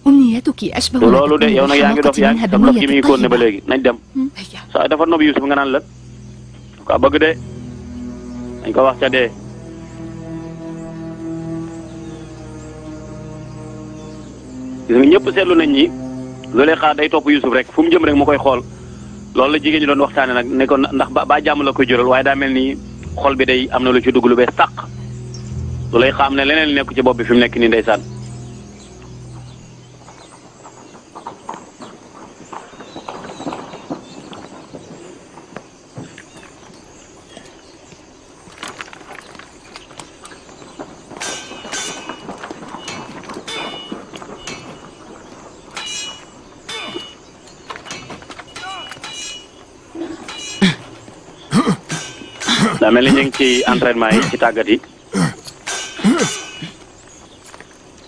أمنيتك أشبه du loolu de yow nag yaa ngi dof yaa منها ngi dof gi mi ngi بنية koon ne ba طيبة léegi nañ dem. saa dafa nob Youssouf nga naan la ko bëgg de dañ ko wax ca dee. gis nga ñëpp seetlu nañ ñi Zuleyxa day topp Youssouf rek fu mu jëm rek mu koy xool loolu la jigéen ñi doon waxtaane nag ne ko ndax ba jàmm la koy jural waaye daa mel ni xol bi day am na lu ci dugg lu bees sàq Zuleyxa am ne leneen li nekk ci bopp bi fi mu nekk nii ndeysaan. daa mel ni ñu ngi ci entraînement yi ci tàggat yi.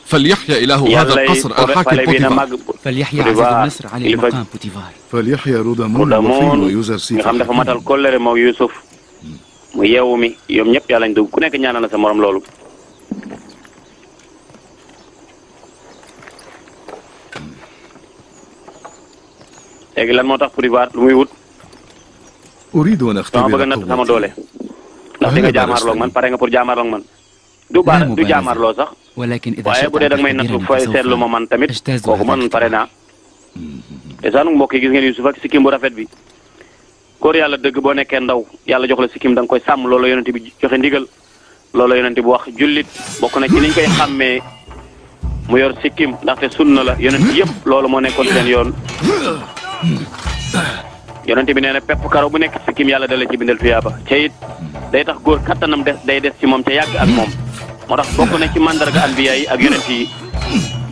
فليحيا إله هذا القصر الحاكم بوتيفار. فليحيا عزيز النصر على المقام بوتيفار. فليحيا رودامون وفيل ويوزرسيف. nga xam dafa matal kóllëre moog Youssouf mu yeewu mi yoom ñëpp yàlla ñu dugg ku nekk ñaanal na sa morom loolu. léegi lan moo tax Potifar lu muy wut. أريد أن dama أختبر bëgg a natt sama قوتي. doole. ndax di nga jaamaarloog man pare nga pour jaamaarloog man. du jaamaarloo sax. ولكن إذا waaye bu dee da nga may nattu fay seetlu ma man tamit kooku man pare naa. te sax mbokk yi gis ngeen Youssouf ak sikkim bu rafet bi. góor yàlla dëgg boo nekkee ndaw yàlla jox la sikkim da nga koy sàmm loolu yonent bi joxe ndigal. loolu yonent bi wax jullit bokk na ci niñ koy xàmmee mu yor sikkim ndaxte sunna la yonent yëpp loolu moo nekkoon seen yoon. yonent bi nee na pepp karaw bu nekk sikkim yàlla dala ci bindal tuyaaba ca it day tax góor kattanam day des ci moom ca yàgg ak moom moo tax bokk na ci mandarga anbiya yi ak yonent yi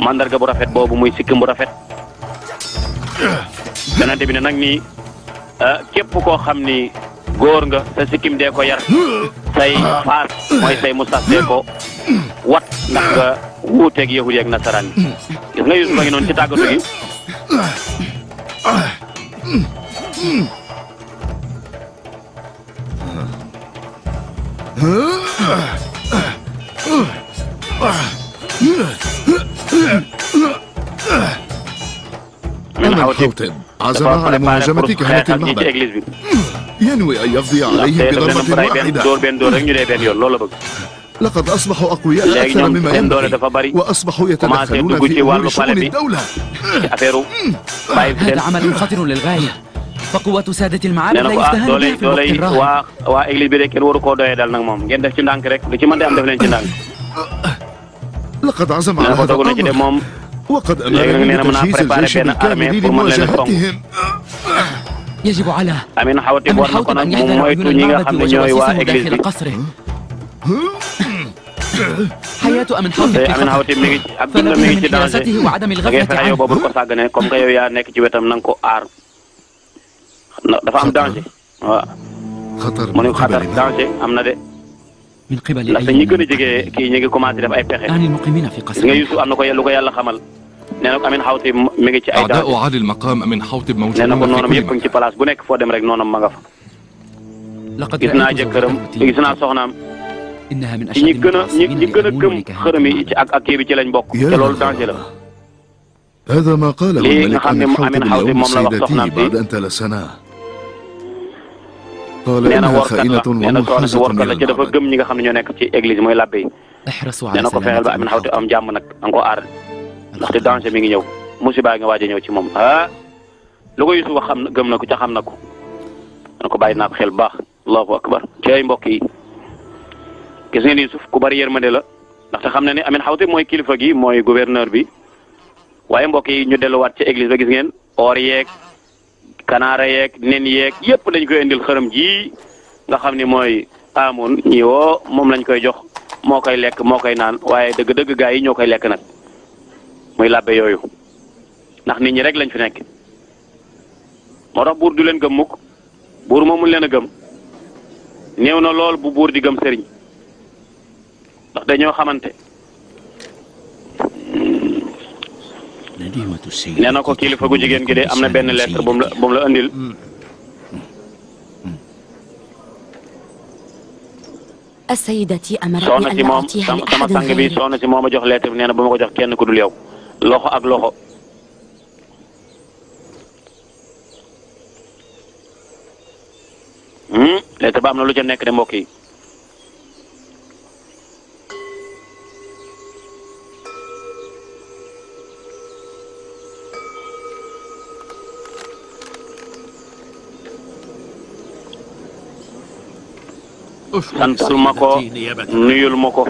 mandarga bu rafet boobu muy sikkim bu rafet. yonent bi ne nag nii képp koo xam ni góor nga sa sikkim dee ko yar say faas mooy say mustaas dee ko wat ndax nga wuuteeg yahudi ak nasaraan yi gis nga Youssouf a ngi noonu ci tàggatu gi. أنا الحوتب عزم على مهاجمة كهنة المعبد ينوي أن يقضي عليهم بضربة واحدة لقد أصبحوا أقوياء أكثر مما ينبغي وأصبحوا يتدخلون في أمور شؤون الدولة هذا عمل خطر للغاية فقوة سادة المعابد لا يستهان بها في الوقت الراهن waa église bi rek kenn waru koo doyee dal nag moom ngeen def ci ndànk rek lu ci mën di am def leen ci ndànk. لقد عزم على هذا الأمر وقد أمرني بتجهيز الجيش بالكامل لمواجهتهم. يجب على أمين حوتب أن يحذر عيون المعبد وجواسيسه داخل قصره. حياة أمين حوتب في خطر فلابد من حراسته وعدم الغفلة عنه. comme que yow yaa nekk ci wetam na nga ko aar dafa am danger waaw. mu ne xatar danger am na de. من قبل ndaxte ñi gën a jege kii ñu ngi commencé def ay pexe. عن المقيمين في قصره. nga Youssouf am na ko lu ko yàlla xamal nee na ko Amin Xawtib mi ngi ci ay danger. أعداء عالي المقام أمين حوتب nee na ko موجودون noonam في yëpp كل ngi ci place bu nekk foo dem rek noonam ma nga fa. لقد gis naa رأيت jëkkëram زوجته gis naa soxnaam إنها من ci ñi أشد gën a ñi المتعصبين gën a لأمور gëm كهنة xërëm yi ci ak kii bi ci lañ bokk. te loolu danger la. هذا ما قاله lii nga الملك xam ne أمين حوتب Amin Xawtib اليوم moom la wax سيدتي soxnaam si. بعد أن تلسناه. قال nee na إنها workat la خائنة nee na soxna si ومنحازة workat la إلى ci dafa المعبد. gëm ñi nga xam ne ñoo nekk ci église mooy labbe yi. احرصوا nee على na ko fexeel ba سلامة Amin أمين Xawtib حوتب. am jàmm nag da nga ko aar ndaxte danger mi ngi ñëw musiba nga waaj a ñëw ci moom ah lu ko Yuusuf xam gëm na ko ca xam na ko dana ko bàyyi naa ko xel bu baax allahu akbar ci ay mbokk yi gis ngeen Yuusuf ku bari yërmande la ndaxte xam na ne Amin Xawti mooy kilifa gi mooy gouverneur bi waaye mbokk yi ñu delluwaat ci église ba gis ngeen or yeeg kanaara yeeg nen yeeg yépp dañ koy indil xërëm ji nga xam ni mooy amoon ñi woo moom lañ koy jox moo koy lekk moo koy naan waaye dëgg-dëgg gaa yi ñoo koy lekk nag muy làbbe yooyu ndax nit ñi rek lañ fi nekk moo tax buur du leen gëm mukk buur moomul leen a gëm néew na lool bu buur di gëm sëriñ ndax dañoo xamante nee na ko kilifa gu jigéen gi de am na benn lettre bu mu la indil soxna si moom sama sang bi soxna si moom a jox lettre bi nee na ba ma ko jox kenn ku dul yow loxo ak loxo lettre ba am na lu ca nekk de mbokk yi santal ma ko nuyul ma ko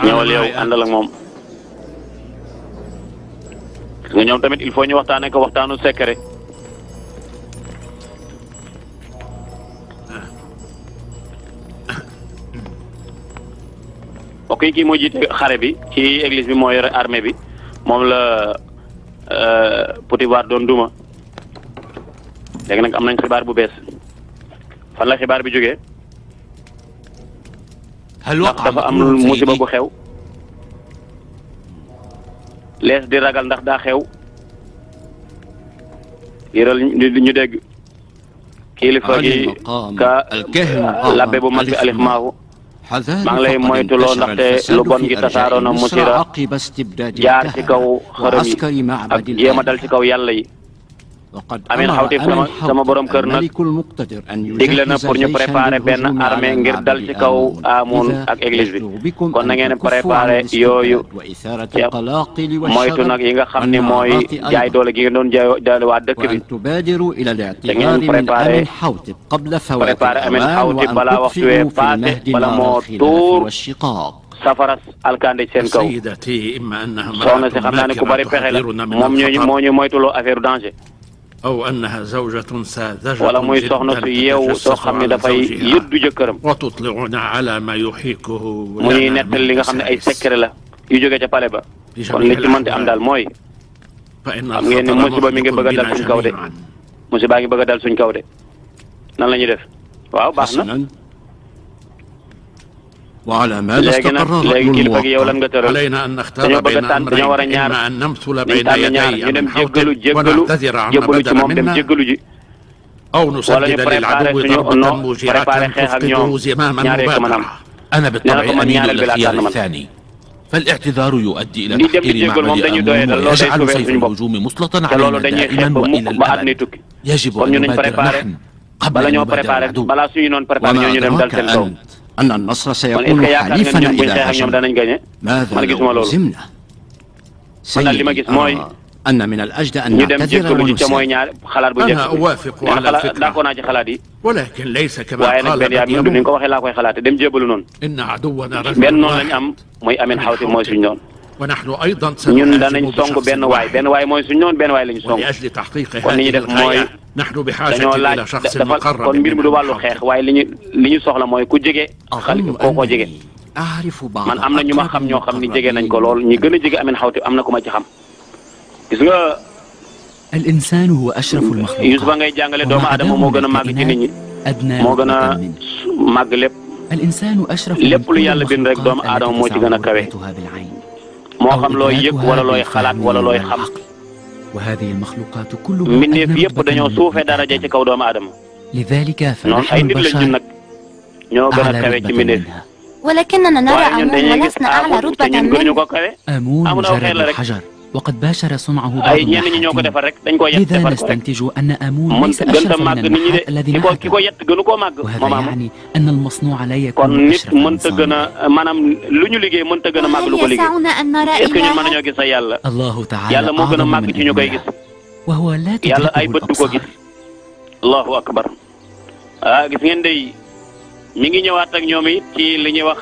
ñëwal yow àndal ak moom nga ñoom tamit il faut ñu waxtaanee ko waxtaanu secret ok kii moo jiite xare bi ci église bi moo yore armée bi moom la Potifar doon duma léegi nag am nañ xibaar bu bees fan la xibaar bi jógee ndax dafa am musiba bu xew lees di ragal ndax daa xew yëral ñu dégg kilifa gi ka labbe bu mag bi alif maahu maa ngi lay moytuloo ndaxte lu bon gi tasaaroo na musira jaar ci kaw xërëm yi ak jéem a dal ci kaw yàlla yi Amin Xawti sama borom kër nag digle na pour ñu préparer benn armée ngir dal ci kaw Amun ak église bi kon na ngeen préparer yooyu ci moytu nag yi nga xam ni mooy jaay doole gi ngeen doon jaay doole waa dëkk bi da ngeen préparer Amin Xawti balaa waxtu wee passé bala moo tuur safara alkande seen kaw soxna si xam naa ne ku bari pexe la moom moo ñu moytuloo affaire danger wala muy soxna su yeewu soo xam ne dafay yëddu jëkkëram mu ñuy nettal li nga xam ne ay secret la yu jóge ca pale ba kon li ci mënti am daal mooy xam ngeen ne musiba mi ngi bëgg a dal suñ kaw de musiba ngi bëgg a dal suñ kaw de nan la ñuy def waaw baax na léegi nag léegi kilifa gi yow lan nga tëral dañoo bëgg a tànn dañoo war a ñaar dañ tànn ñaar ñu dem jéggalu jébbalu ci moom dem jéggalu ji wala ñu préparé suñu préparé xeex ak ñoom ñaaree ko mën a am nee na ko man ñaareel bi laa tànn man فالاعتذار يؤدي إلى li dem di تحقير jéggal moom dañuy doyadal loolu day يجعل sauver سيف suñu bopp الهجوم مسلطا te loolu علينا dañuy xeex دائما ba وإلى mukk ba at mi الأبد tukki يجب kon ñu أن nañ نبادر préparé نحن bala قبل أن ñoo يبادر préparé العدو balaa suñu noon préparé ñoo وما ñu dem dal أدراك seen kaw أنت أن النصر kon est-ce سيكون que yaakaar ngeen حليفنا ñun buñ إذا xeex ak ñoom هزمنا danañ gañe ماذا man gisuma لو loolu هزمنا man daal li ma gis mooy أن من الأجدى أن ñu dem نعتذر jéggalu ji ca mooy ونسلم ñaar xalaat bu أنا njëkk أوافق nee na على xalaat الفكرة d'accord naa ci xalaat yi ولكن ليس كما waaye nag قال benn yaa ni بديع ko waxee laa koy xalaate dem jébbalu noonu إن عدونا benn رجل noonu lañ واحد am muy Amin Xawti mooy suñ noonu ونحن أيضا ñun danañ سنحارب song بشخص benn waay mooy suñ noonu benn waay lañu song ولأجل تحقيق kon li ñu هذه def mooy الغاية نحن بحاجة dañoo laaj إلى شخص dafa مقرب kon mbir mi du wàllu xeex waaye li ñu soxla mooy ku jege xale kookoo jege أعرف بعض man am na ñu ma xam ñoo xam ni jege nañ ko lool ñi gën a jege Amin Xawti am na ku ma ci xam gis nga الإنسان هو أشرف المخلوقات Yuusufa ngay jàngale doomu aadama moo gën a màgg ci nit ñi moo gën a màgg lépp الإنسان أشرف lépp lu yàlla bind rek doomu aadama moo ci gën a kawe moo xam looy yëg wala looy xalaat wala looy xam وهذه المخلوقات كلها mbindeef yëpp dañoo suufee daraja ci kaw doomu aadama noonu ay nit lañ ñun nag ñoo gën a kawe ci mbindeef ولكننا نرى أمون ولسنا أعلى رتبة منه. أمون جرب الحجر وقد باشر صنعه بعض لذا نستنتج أن أمون ليس أشرف من النحات الذي نحته، وهذا يعني أن المصنوع لا يكون أشرف من صانعه. هل يسعنا أن نرى إلها؟ الله تعالى أعظم من أن نراه وهو لا تدركه الأبصار. الله أكبر. gis ngeen day mi ngi ñëwaat ak ñoom it ci li ñuy wax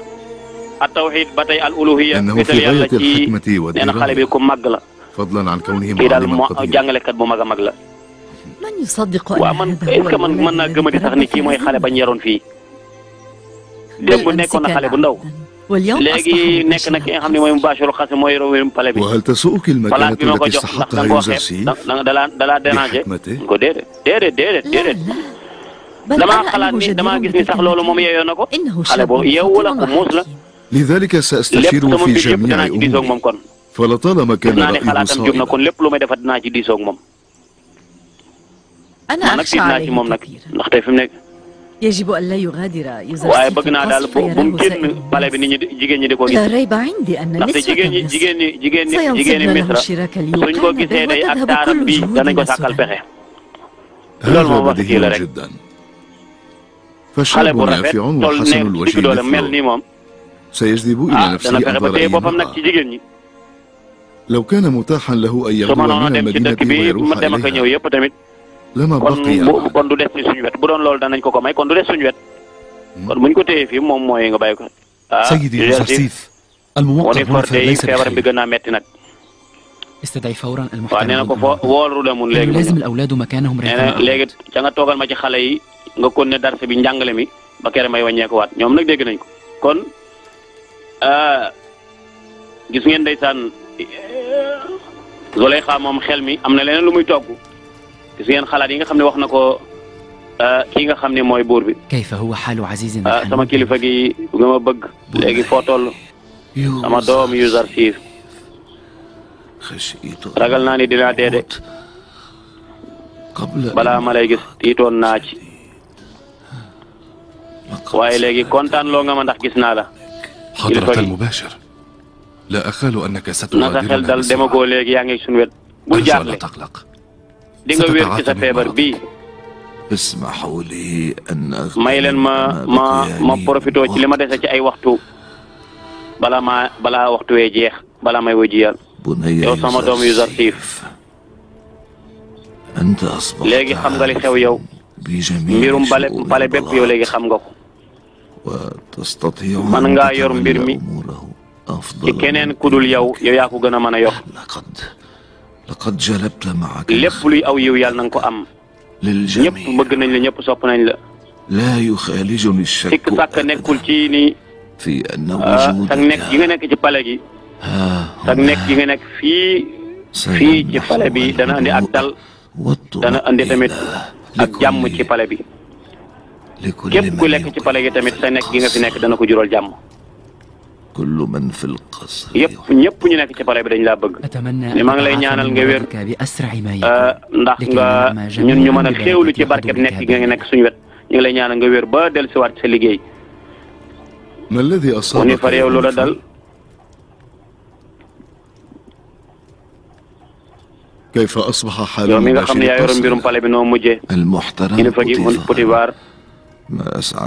at-tawhid ba tey al-uluhiyya wéetal yàlla ci nee na xale bi ku màgg la kii daal moo jàngalekat bu mag a mag la. waaw man est-ce que man mën naa gëmati sax ni kii mooy xale bañ yaroon fii démb nekkoon na xale bu ndaw léegi nekk na ki nga xam ne mooy Mubashirul Qasim mooy room pale bi palaat bi ma ko jox ndax da nga koo xeeb dalaa déranger ko déedéet damaa xalaat ni damaa gis ni sax loolu moom yeeyoo na ko xale boobu yeewu la ko muus la لذلك سأستشير في جميع أموري فلطالما كان رأيه صائبا kon lépp lu may defat dinaa ci diisoo ak moom أنا أخشى عليه كثيرا ndax tey fi mu nekk يجب أن لا يغادر waaye bëgg naa daal bu mu génn pale bi nit ñi jigéen ñi di ko gis لا ريب عندي أن ndaxte jigéen ñi Misra suñ ko gisee day ak taaram bi danañ ko sàkkal pexe loolu moom wax kii la rek xale bu rafet toll nekk digg doole mel nii moom سيجذب إلى نفسه أنظار أي لو كان متاحا له أن يغدو من المدينة ويروح إليها لما بقي kon du des ci suñu wet bu doon loolu danañ ko ko may kon du des suñu wet kon buñ ko téye fii moom mooy nga bàyyi ko سيدي يوسف الموقف هنا ليس feebar bi gën a metti nag استدعي فورا waaw nee المحترم na ko fo woolu demul léegi لازم الأولاد مكانهم nee na léegi ca nga toogal ma ci xale yi nga kon ne darse bi njàngale mi ba kere may wàññeeku waat ñoom nag dégg nañ ko kon gis ngeen ndeysaan Zuleyxa moom xel mi am na leneen lu muy togg gis ngeen xalaat yi nga xam ne wax na ko kii nga xam ne mooy buur bi. كيف هو حال عزيز sama kilifa gi nga ma bëgg léegi foo toll sama doom Yuzarsif ragal naa ni dinaa dee de balaa ma lay gis tiitoon naa ci waaye léegi kontaan loo nga ma ndax gis naa la. حضرة المباشر لا أخال أنك ستغادرنا naka xel dal demagoo léegi yaa ngi suñu wet bul jaaxle di nga wér ci sa feebar bii اسمحوا لي أن may leen ma profité ci li ma dese ci ay waxtu balaa waxtu wee jeex balaa may wëji yàlla yow sama doom Yuzarsif léegi xam nga li xew yow mbirum pale bépp yow léegi xam nga ko man ngaa yor mbir mi ci keneen ku dul yow yaa ko gën a mën a yor lépp luy aw yiw yàlla na nga ko am ñëpp bëgg nañ la ñëpp sopp nañ la sikk sàkk nekkul ci ni sag nekk gi nga nekk ci pale gi sag nekk gi nga nekk fii ci pale bi dana andi ak dal dana andi tamit ak jàmm ci pale bi képp ku lekk ci pale gi tamit sa nekk gi nga fi nekk dana ko jural jàmm ñëpp ñu nekk ci pale bi dañ laa bëgg ni maa ngi lay ñaanal nga wér ndax nga ñun ñu mën a xéewlu ci barkeb nekk gi nga nekk suñu wet ñu ngi lay ñaanal nga wér ba dellusiwaat sa liggéey mu ni far yow loola dal كيف أصبح حال yow mi nga xam ne yaa yoroon mbirum pale bi noo mujjee kilifa gi Potifar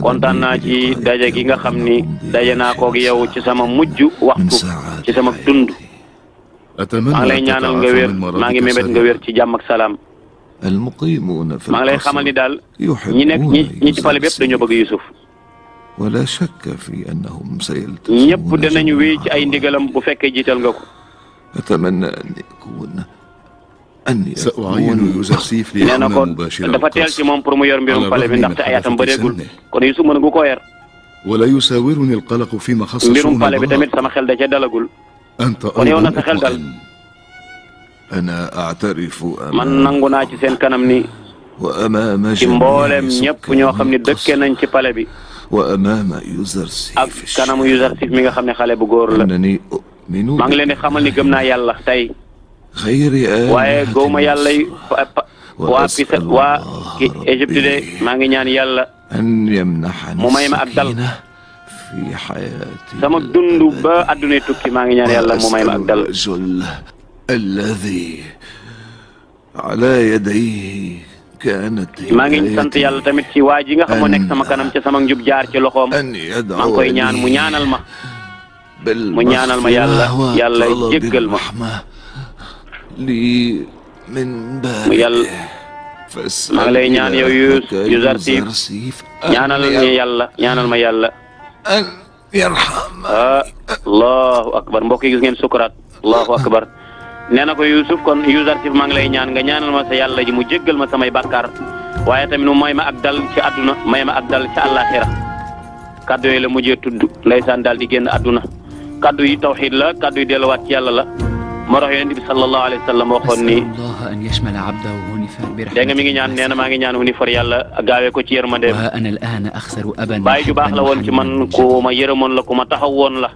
kontaan naa ci daje gi nga xam ni daje naa koog yow ci sama mujj waxtu ci sama dund maa ngi lay ñaanal nga wér maa ngi mébét nga wér ci jàmm ak salaam maa ngi lay xamal ni daal ñi nekk ñi ci pale bi yëpp dañoo bëgg Yusuf ñëpp danañu wéy ci ay ndigalam bu fekkee jiital nga ko سأعين يوزرسيف ليكون مباشرا dafa teel ci moom pour mu yor mbirum pale bi ndaxte ay atam bëreegul kon Yusuf mën gu ko yor ولا يساورني القلق فيما خص mbirum pale bi tamit sama xel da ca dalagul kon yow na sa xel dal man nangu naa ci seen kanam ni ci mboolem ñëpp ñoo xam ne dëkke nañ ci pale bi ak kanamu Yuzarsif mi nga xam ne xale bu góor la maa ngi leen di xamal ni gëm naa yàlla tey waaye gëwma yàlla waa Pisa waa Égypte de maa ngi ñaan yàlla mu may ma ak dal sama dund ba adduna tukki maa ngi ñaan yàlla mu may ma ak dal maa ngi sant yàlla tamit ci waa ji nga xam moo nekk sama kanam ca sama njub jaar ci loxoom maa ngi koy ñaan mu ñaanal ma yàlla jéggal ma mu yàlla maa ngi lay ñaan yow yu Zarsif ñaanal ma yàlla allahu akbar mbokk yi gis ngeen sukuraat allahu akbar nee na ko Yuusuf kon yu Zarsif maa ngi lay ñaan nga ñaanal ma sa yàlla ji mu jéggal ma samay bàkkaar waaye tamit mu may ma ak dal ci àdduna may ma ak dal ci àllaaxira kaddu yi la mujjee tudd ndeysaan daal di génn àdduna kaddu yi tawxiid la kaddu yi delluwaat ci yàlla la moo tax yonent bi sallallahu alayhi wa sallam waxoon ni dégg nga mi ngi ñaan nee na maa ngi ñaan Hunifar yàlla gaawee ko ci yërmandeem bàyyi ju baax la woon ci man ku ma yërëmoon la ku ma taxaw woon la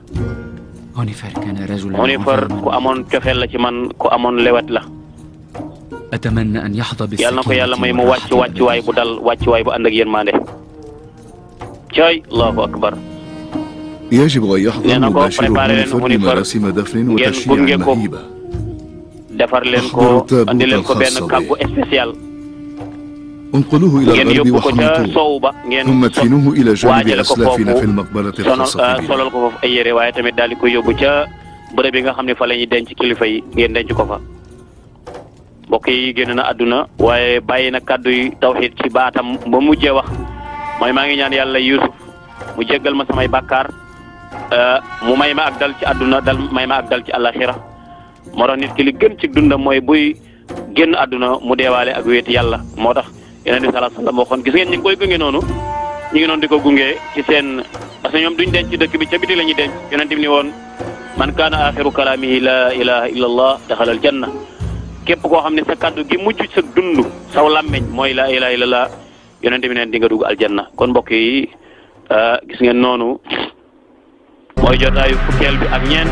Hunifar ku amoon cofeel la ci man ku amoon lewet la yàlla na ko yàlla may mu wàccuwaay bu dal wàccuwaay bu ànd ak yërmande cay allahu akbar يجب أن يحضر مباشر هونيفر لمراسم دفن وتشييع مهيبة defar leen ko andi leen ko benn kàggu spécial انقلوه إلى الغرب وحملتوه ثم ادفنوه إلى جانب أسلافنا في المقبرة الخاصة به solal ko foofu ay yére waaye tamit daal di koy yóbbu ca bërëb bi nga xam ne fa la ñuy denc kilifa yi ngeen denc ko fa mbokk yi génn na àdduna waaye bàyyi na kàddu yi tawxiid ci baatam ba mujjee wax mooy maa ngi ñaan yàlla Yuusuf mu jéggal ma samay bàkkaar mu may ma ak dal ci àdduna may ma ak dal ci àllaxira moo tax nit ki li gën ci dundam mooy buy génn àdduna mu deewaale ak wéet yàlla moo tax Yonent bi sallallahu alayhi wasallam waxoon gis ngeen ñu ngi koy gunge noonu ñu ngi noonu di ko gunge ci seen parce que ñoom duñ denc ci dëkk bi ca biti la ñuy denc Yonent bi ni woon man kaana axiru kalaamihi laa ilaha illa allah daxala al janna képp koo xam ne sa kaddu gi mujj sa dund saw làmmeñ mooy laa ilaha illa allah Yonent bi neen di nga dugg aljanna kon mbokk yi gis ngeen noonu mooy jotaayu fukkeel bi ak ñeent